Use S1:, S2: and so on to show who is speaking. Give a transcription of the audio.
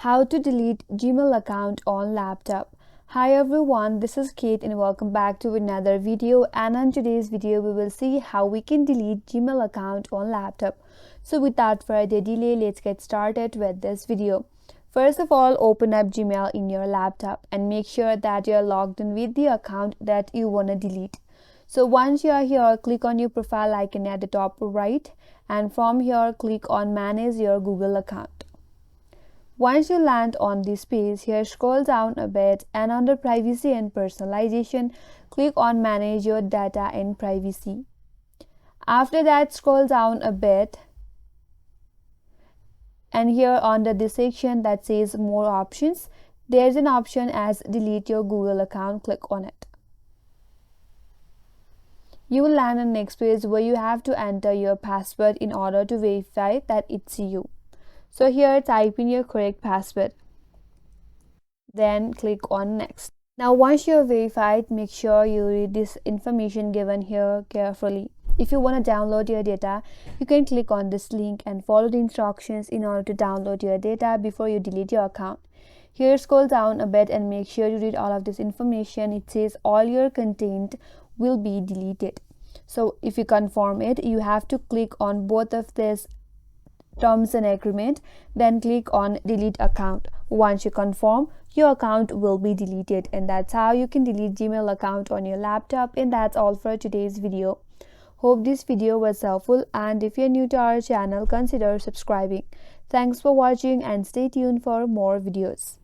S1: How to delete Gmail account on laptop. Hi everyone, this is Kate and welcome back to another video, and on today's video we will see how we can delete Gmail account on laptop. So without further delay, let's get started with this video. First of all, open up Gmail in your laptop and make sure that you are logged in with the account that you want to delete. So once you are here, click on your profile icon at the top right, and from here click on manage your Google account. Once you land on this page, here scroll down a bit and under privacy and personalization, click on manage your data and privacy. After that, scroll down a bit and here under this section that says more options, there's an option as delete your Google account. Click on it. You will land on the next page where you have to enter your password in order to verify that it's you. So here type in your correct password, then click on next. Now once you're verified, make sure you read this information given here carefully. If you want to download your data, you can click on this link and follow the instructions in order to download your data before you delete your account. Here scroll down a bit and make sure you read all of this information. It says all your content will be deleted. So if you confirm it, you have to click on both of these terms and agreement, then click on delete account. Once you confirm, your account will be deleted, and that's how you can delete Gmail account on your laptop. And that's all for today's video. Hope this video was helpful, and if you're new to our channel, consider subscribing. Thanks for watching and stay tuned for more videos.